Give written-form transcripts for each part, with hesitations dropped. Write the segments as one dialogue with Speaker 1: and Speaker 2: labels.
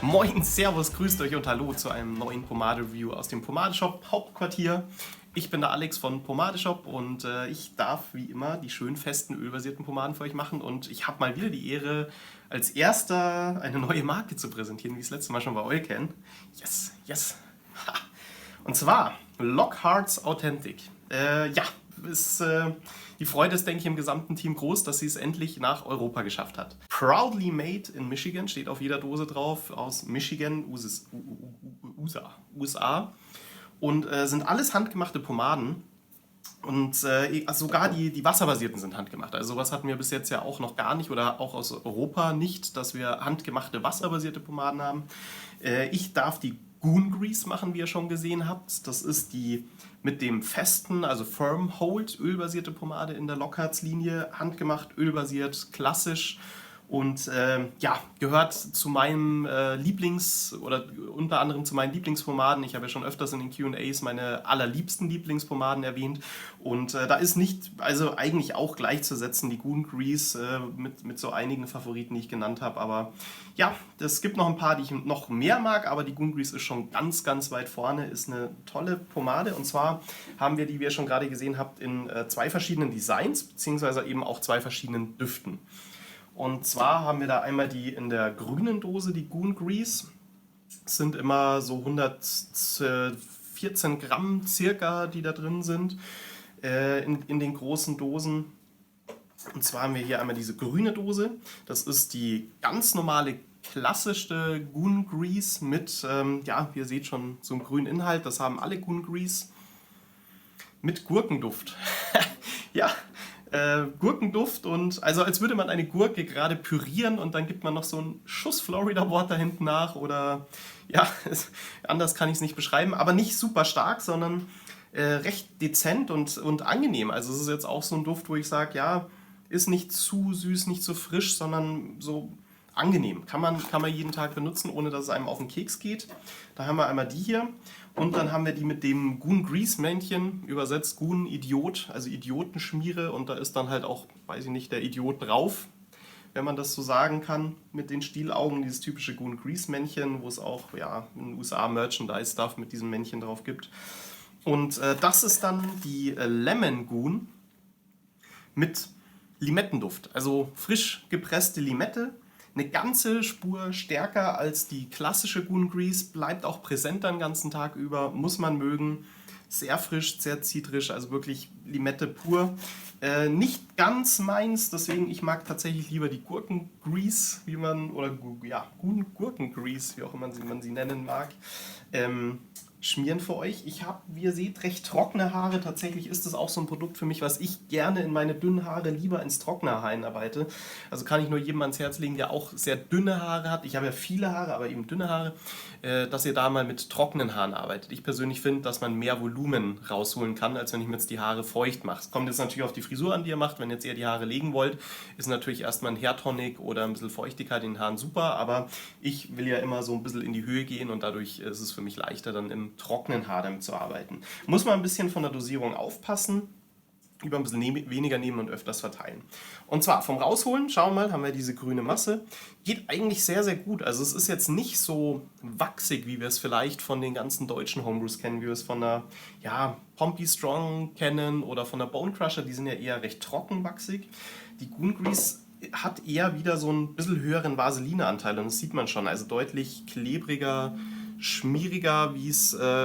Speaker 1: Moin, Servus, grüßt euch und hallo zu einem neuen Pomade-Review aus dem Pomadeshop Hauptquartier. Ich bin der Alex von Pomadeshop und ich darf wie immer die schön festen ölbasierten Pomaden für euch machen und ich habe mal wieder die Ehre, als erster eine neue Marke zu präsentieren, wie es letztes Mal schon bei Oilcan. Yes, yes. Ha. Und zwar Lockhart's Authentic. Ja, die Freude ist, denke ich, im gesamten Team groß, dass sie es endlich nach Europa geschafft hat. Proudly made in Michigan, steht auf jeder Dose drauf, aus Michigan, USA. Und sind alles handgemachte Pomaden. Und also sogar die wasserbasierten sind handgemacht. Also sowas hatten wir bis jetzt ja auch noch gar nicht oder auch aus Europa nicht, dass wir handgemachte wasserbasierte Pomaden haben. Ich darf die Goon Grease machen, wie ihr schon gesehen habt. Das ist die mit dem festen, also Firm Hold, ölbasierte Pomade in der Lockhart's Linie. Handgemacht, ölbasiert, klassisch. Und ja, gehört zu meinem oder unter anderem zu meinen Lieblingspomaden. Ich habe ja schon öfters in den Q&As meine allerliebsten Lieblingspomaden erwähnt. Und da ist nicht, also eigentlich auch gleichzusetzen, die Goon Grease mit so einigen Favoriten, die ich genannt habe. Aber ja, es gibt noch ein paar, die ich noch mehr mag, aber die Goon Grease ist schon ganz, ganz weit vorne. Ist eine tolle Pomade. Und zwar haben wir die, wie ihr schon gerade gesehen habt, in zwei verschiedenen Designs, beziehungsweise eben auch zwei verschiedenen Düften. Und zwar haben wir da einmal die in der grünen Dose, die Goon Grease. Das sind immer so 114 Gramm circa, die da drin sind, in den großen Dosen. Und zwar haben wir hier einmal diese grüne Dose. Das ist die ganz normale, klassische Goon Grease mit, ja, ihr seht schon, so einem grünen Inhalt. Das haben alle Goon Grease mit Gurkenduft. Ja, Gurkenduft und also als würde man eine Gurke gerade pürieren und dann gibt man noch so einen Schuss Florida Water hinten nach oder ja, anders kann ich es nicht beschreiben, aber nicht super stark, sondern recht dezent und angenehm. Also es ist jetzt auch so ein Duft, wo ich sage, ja, ist nicht zu süß, nicht zu frisch, sondern so angenehm. Kann man jeden Tag benutzen, ohne dass es einem auf den Keks geht. Da haben wir einmal die hier. Und dann haben wir die mit dem Goon Grease Männchen, übersetzt Goon Idiot, also Idiotenschmiere. Und da ist dann halt auch, weiß ich nicht, der Idiot drauf, wenn man das so sagen kann, mit den Stielaugen, dieses typische Goon Grease Männchen, wo es auch ja, in den USA Merchandise-Stuff mit diesem Männchen drauf gibt. Und das ist dann die Lemon Goon mit Limettenduft, also frisch gepresste Limette. Eine ganze Spur stärker als die klassische Goon Grease, bleibt auch präsent den ganzen Tag über, muss man mögen. Sehr frisch, sehr zitrisch, also wirklich Limette pur. Nicht ganz meins, deswegen ich mag tatsächlich lieber die Gurkengrease, oder ja, Gurkengrease, wie auch immer man sie nennen mag. Schmieren für euch. Ich habe, wie ihr seht, recht trockene Haare. Tatsächlich ist das auch so ein Produkt für mich, was ich gerne in meine dünnen Haare lieber ins trockene Haar einarbeite. Also kann ich nur jedem ans Herz legen, der auch sehr dünne Haare hat. Ich habe ja viele Haare, aber eben dünne Haare, dass ihr da mal mit trockenen Haaren arbeitet. Ich persönlich finde, dass man mehr Volumen rausholen kann, als wenn ich mir jetzt die Haare feucht mache. Es kommt jetzt natürlich auf die Frisur an, die ihr macht. Wenn ihr jetzt eher die Haare legen wollt, ist natürlich erstmal ein Hairtonic oder ein bisschen Feuchtigkeit in den Haaren super, aber ich will ja immer so ein bisschen in die Höhe gehen und dadurch ist es für mich leichter, dann im trockenen Haar damit zu arbeiten. Muss man ein bisschen von der Dosierung aufpassen, lieber ein bisschen weniger nehmen und öfters verteilen. Und zwar vom Rausholen, schauen wir mal, haben wir diese grüne Masse. Geht eigentlich sehr, sehr gut. Also es ist jetzt nicht so wachsig, wie wir es vielleicht von den ganzen deutschen Homebrews kennen, wie wir es von der ja, Pompey Strong kennen oder von der Bone Crusher, die sind ja eher recht trocken wachsig. Die Goon Grease hat eher wieder so ein bisschen höheren Vaseline-Anteil und das sieht man schon, also deutlich klebriger, schmieriger,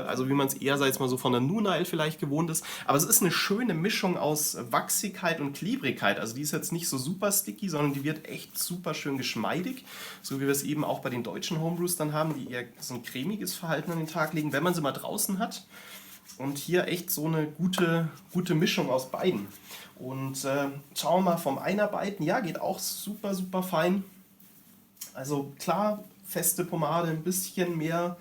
Speaker 1: also wie man es eher, sag ich mal, so von der Nunail vielleicht gewohnt ist. Aber es ist eine schöne Mischung aus Wachsigkeit und Klebrigkeit. Also die ist jetzt nicht so super sticky, sondern die wird echt super schön geschmeidig. So wie wir es eben auch bei den deutschen Homebrews dann haben, die eher so ein cremiges Verhalten an den Tag legen, wenn man sie mal draußen hat. Und hier echt so eine gute Mischung aus beiden. Und schauen wir mal vom Einarbeiten. Ja, geht auch super, super fein. Also klar, feste Pomade, ein bisschen mehr,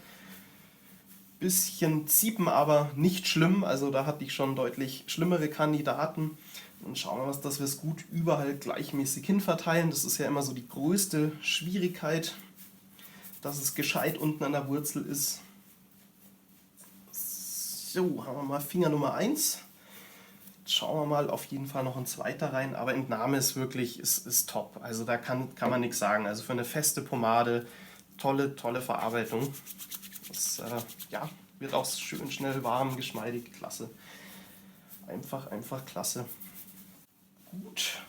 Speaker 1: bisschen ziepen, aber nicht schlimm. Also da hatte ich schon deutlich schlimmere Kandidaten. Und schauen wir mal, dass wir es gut überall gleichmäßig hinverteilen. Das ist ja immer so die größte Schwierigkeit, dass es gescheit unten an der Wurzel ist. So, haben wir mal Finger Nummer 1. Schauen wir mal, auf jeden Fall noch ein zweiter rein, aber Entnahme ist wirklich ist top. Also da kann man nichts sagen. Also für eine feste Pomade tolle, tolle Verarbeitung. Das ja, wird auch schön schnell warm, geschmeidig, klasse. Einfach klasse. Gut.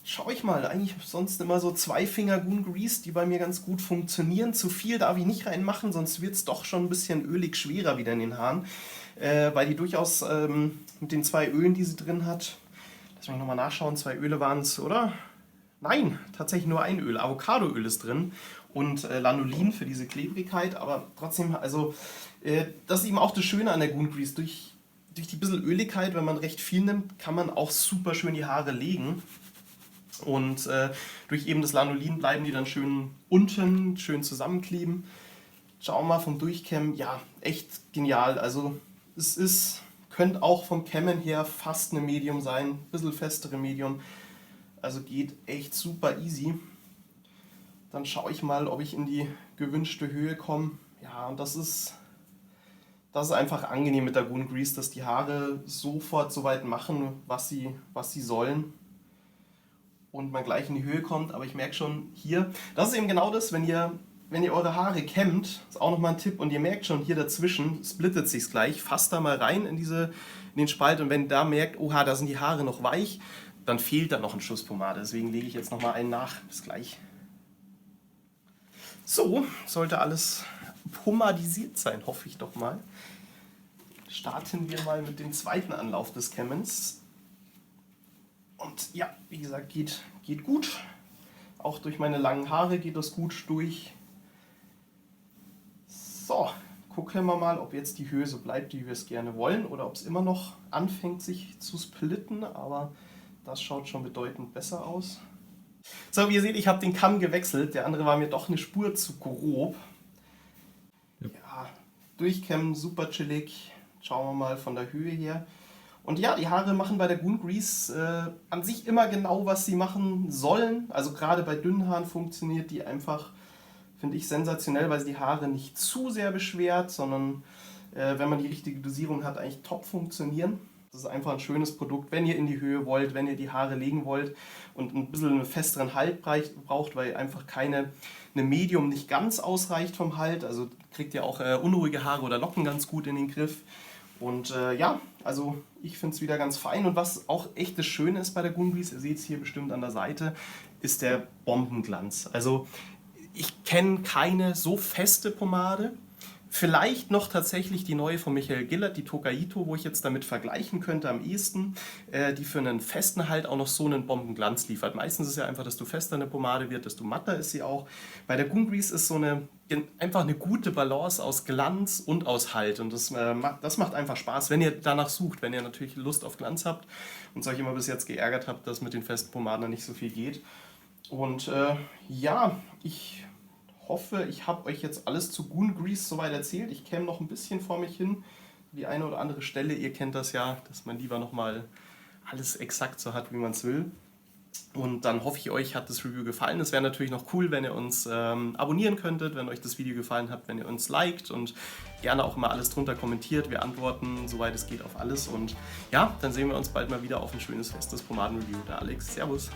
Speaker 1: Schau ich mal, eigentlich sonst immer so 2 Finger Goon Grease, die bei mir ganz gut funktionieren. Zu viel darf ich nicht reinmachen, sonst wird es doch schon ein bisschen ölig schwerer wieder in den Haaren. Weil die durchaus mit den 2 Ölen, die sie drin hat, lass mich nochmal nachschauen, 2 Öle waren es, oder? Nein, tatsächlich nur ein Öl. Avocadoöl ist drin und Lanolin für diese Klebrigkeit, aber trotzdem, also das ist eben auch das Schöne an der Goon Grease. Durch die bisschen Öligkeit, wenn man recht viel nimmt, kann man auch super schön die Haare legen. Und durch eben das Lanolin bleiben die dann schön unten, schön zusammenkleben. Schauen wir mal vom Durchkämmen, ja, echt genial. Also es könnte auch vom Kämmen her fast eine Medium sein, ein bisschen festere Medium. Also geht echt super easy. Dann schaue ich mal, ob ich in die gewünschte Höhe komme. Ja, und das ist einfach angenehm mit der Goon Grease, dass die Haare sofort so weit machen, was sie sollen. Und man gleich in die Höhe kommt, aber ich merke schon hier, das ist eben genau das, wenn ihr eure Haare kämmt, ist auch nochmal ein Tipp, und ihr merkt schon, hier dazwischen splittet sich's gleich, fasst da mal rein in den Spalt, und wenn ihr da merkt, oha, da sind die Haare noch weich, dann fehlt da noch ein Schuss Pomade, deswegen lege ich jetzt nochmal einen nach, bis gleich. So, sollte alles pomadisiert sein, hoffe ich doch mal. Starten wir mal mit dem zweiten Anlauf des Kämmens. Und ja, wie gesagt, geht gut. Auch durch meine langen Haare geht das gut durch. So, gucken wir mal, ob jetzt die Höhe so bleibt, wie wir es gerne wollen, oder ob es immer noch anfängt, sich zu splitten. Aber das schaut schon bedeutend besser aus. So, wie ihr seht, ich habe den Kamm gewechselt. Der andere war mir doch eine Spur zu grob. Ja, durchkämmen, super chillig. Schauen wir mal von der Höhe her. Und ja, die Haare machen bei der Goon Grease an sich immer genau, was sie machen sollen. Also gerade bei dünnen Haaren funktioniert die einfach, finde ich, sensationell, weil sie die Haare nicht zu sehr beschwert, sondern wenn man die richtige Dosierung hat, eigentlich top funktionieren. Das ist einfach ein schönes Produkt, wenn ihr in die Höhe wollt, wenn ihr die Haare legen wollt und ein bisschen einen festeren Halt braucht, weil einfach eine Medium nicht ganz ausreicht vom Halt. Also kriegt ihr auch unruhige Haare oder Locken ganz gut in den Griff. Und ja, also ich finde es wieder ganz fein. Und was auch echt das Schöne ist bei der Goon Grease, ihr seht es hier bestimmt an der Seite, ist der Bombenglanz. Also ich kenne keine so feste Pomade. Vielleicht noch tatsächlich die neue von Michael Gillert, die Tokaito, wo ich jetzt damit vergleichen könnte am ehesten, die für einen festen Halt auch noch so einen Bombenglanz liefert. Meistens ist es ja einfach, desto fester eine Pomade wird, desto matter ist sie auch. Bei der Goon Grease ist so einfach eine gute Balance aus Glanz und aus Halt, und das macht einfach Spaß, wenn ihr danach sucht, wenn ihr natürlich Lust auf Glanz habt und euch immer bis jetzt geärgert habt, dass mit den festen Pomaden nicht so viel geht. Und ja, ich hoffe, ich habe euch jetzt alles zu Goon Grease soweit erzählt. Ich käme noch ein bisschen vor mich hin. Die eine oder andere Stelle, ihr kennt das ja, dass man lieber nochmal alles exakt so hat, wie man es will. Und dann hoffe ich, euch hat das Review gefallen. Es wäre natürlich noch cool, wenn ihr uns abonnieren könntet, wenn euch das Video gefallen hat, wenn ihr uns liked und gerne auch immer alles drunter kommentiert. Wir antworten, soweit es geht, auf alles. Und ja, dann sehen wir uns bald mal wieder auf ein schönes, festes Pomadenreview. Der Alex, servus!